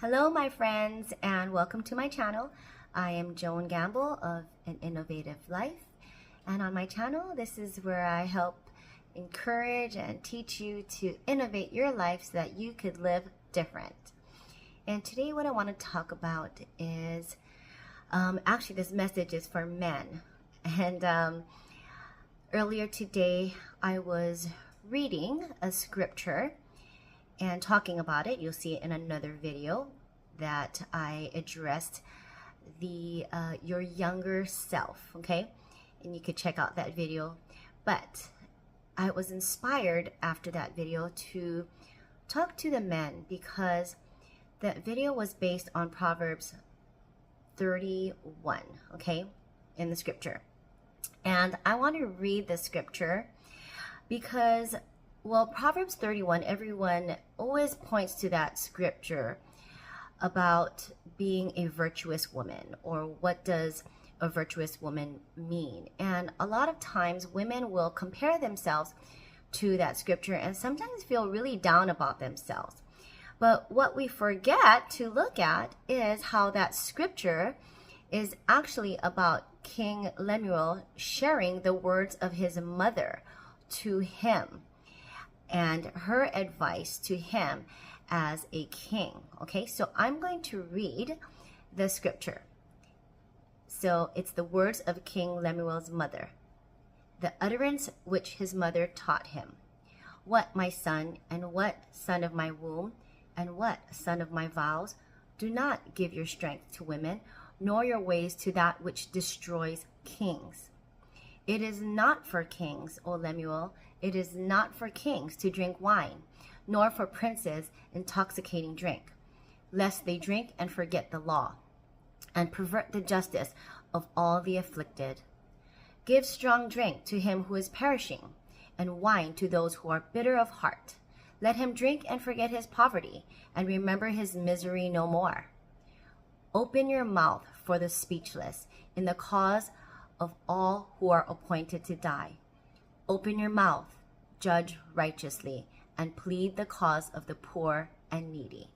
Hello, my friends, and welcome to my channel. I am Joan Gamble of An Innovative Life, and on my channel, this is where I help encourage and teach you to innovate your life so that you could live different. And today, what I want to talk about is actually, this message is for men. And earlier today, I was reading a scripture and talking about it. You'll see it in another video that I addressed the your younger self, okay? And you could check out that video. But I was inspired after that video to talk to the men because that video was based on Proverbs 31, okay, in the scripture. And I want to read the scripture because, well, Proverbs 31, everyone always points to that scripture about being a virtuous woman, or what does a virtuous woman mean? And a lot of times women will compare themselves to that scripture and sometimes feel really down about themselves. But what we forget to look at is how that scripture is actually about King Lemuel sharing the words of his mother to him and her advice to him as a king. Okay, so I'm going to read the scripture. So it's the words of King Lemuel's mother, the utterance which his mother taught him. What, my son, and what, son of my womb, and what, son of my vows, do not give your strength to women, nor your ways to that which destroys kings. It is not for kings, O Lemuel, it is not for kings to drink wine, nor for princes intoxicating drink, lest they drink and forget the law, and pervert the justice of all the afflicted. Give strong drink to him who is perishing, and wine to those who are bitter of heart. Let him drink and forget his poverty, and remember his misery no more. Open your mouth for the speechless, in the cause of all who are appointed to die. Open your mouth, judge righteously, and plead the cause of the poor and needy.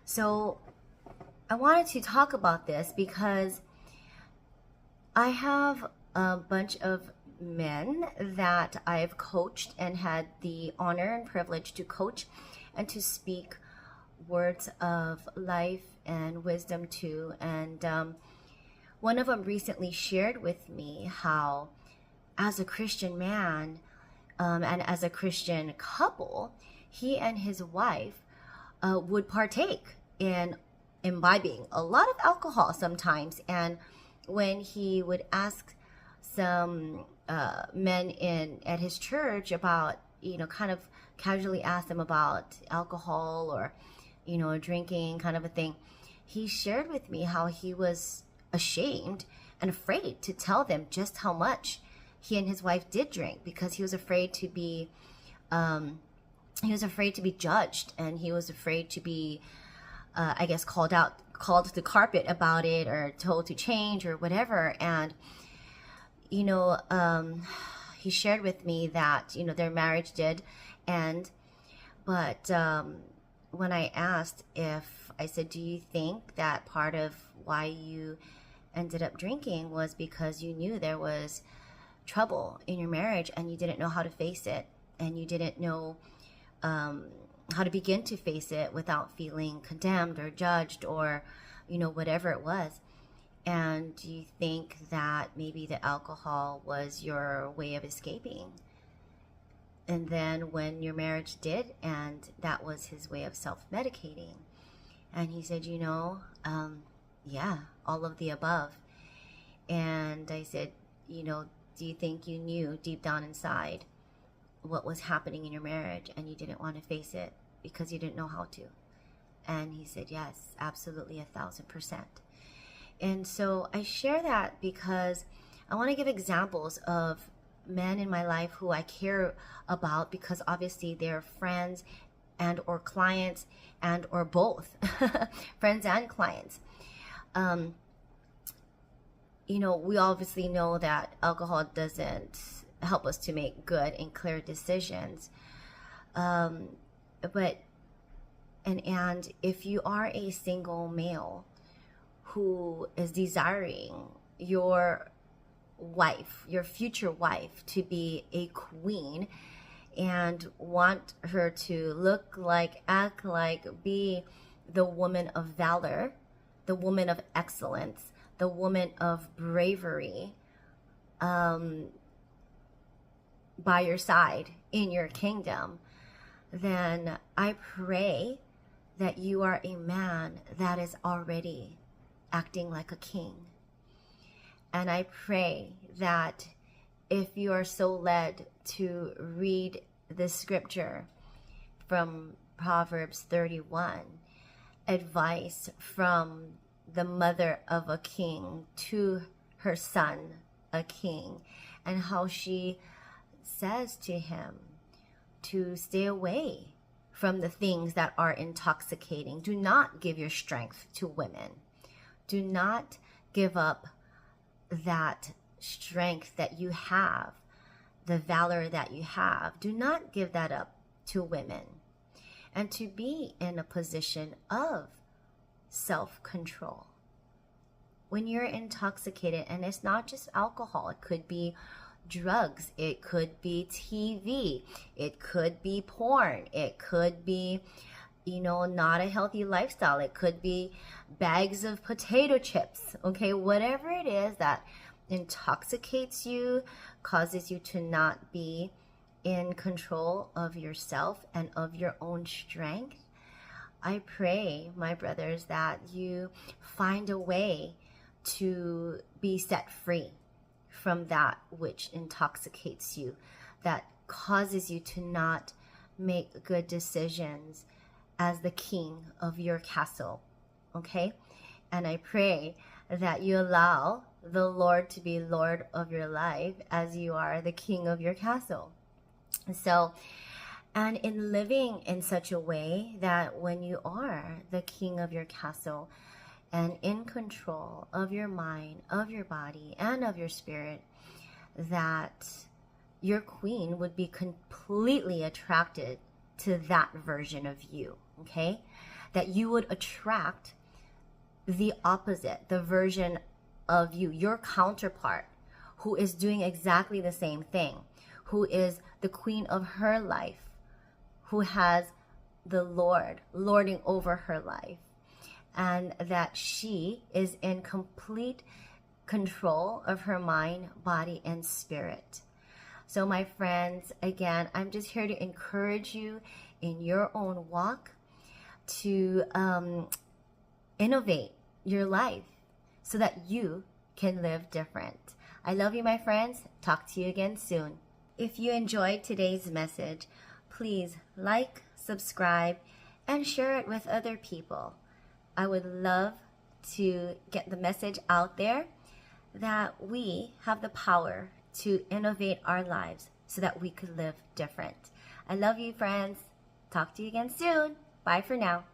So I wanted to talk about this because I have a bunch of men that I've coached and had the honor and privilege to coach and to speak words of life and wisdom to. And one of them recently shared with me how, as a Christian man and as a Christian couple, he and his wife would partake in imbibing a lot of alcohol sometimes. And when he would ask some men at his church about, kind of casually ask them about alcohol or, drinking kind of a thing, he shared with me how he was ashamed and afraid to tell them just how much he and his wife did drink, because he was afraid to be judged, and he was afraid to be called to the carpet about it, or told to change or whatever. And he shared with me that their marriage did end, but when I asked, I said, do you think that part of why you ended up drinking was because you knew there was trouble in your marriage and you didn't know how to face it, and you didn't know how to begin to face it without feeling condemned or judged or whatever it was? And do you think that maybe the alcohol was your way of escaping? And then when your marriage did end, that was his way of self-medicating. And he said, yeah, all of the above. And I said, do you think you knew deep down inside what was happening in your marriage and you didn't want to face it because you didn't know how to? And he said, yes, absolutely, 1,000%. And so I share that because I want to give examples of men in my life who I care about, because obviously they're friends and or clients and or both, friends and clients. We obviously know that alcohol doesn't help us to make good and clear decisions. But And if you are a single male who is desiring your wife, your future wife, to be a queen and want her to look like, act like, be the woman of valor, the woman of excellence, the woman of bravery, by your side in your kingdom, then I pray that you are a man that is already acting like a king. And I pray that if you are so led to read the scripture from Proverbs 31, advice from the mother of a king to her son, a king, and how she says to him to stay away from the things that are intoxicating. Do not give your strength to women. Do not give up that strength that you have, the valor that you have. Do not give that up to women. And to be in a position of self-control. When you're intoxicated, and it's not just alcohol, it could be drugs, it could be TV, it could be porn, it could be, not a healthy lifestyle, it could be bags of potato chips, okay? Whatever it is that intoxicates you, causes you to not be in control of yourself and of your own strength, I pray, my brothers, that you find a way to be set free from that which intoxicates you, that causes you to not make good decisions as the king of your castle, okay? And I pray that you allow the Lord to be Lord of your life as you are the king of your castle. So, and in living in such a way that when you are the king of your castle and in control of your mind, of your body, and of your spirit, that your queen would be completely attracted to that version of you, okay? That you would attract the opposite, the version of you, your counterpart, who is doing exactly the same thing, who is the queen of her life, who has the Lord lording over her life, and that she is in complete control of her mind, body, and spirit. So my friends, again, I'm just here to encourage you in your own walk to innovate your life so that you can live different. I love you, my friends. Talk to you again soon. If you enjoyed today's message, please like, subscribe, and share it with other people. I would love to get the message out there that we have the power to innovate our lives so that we could live different. I love you, friends. Talk to you again soon. Bye for now.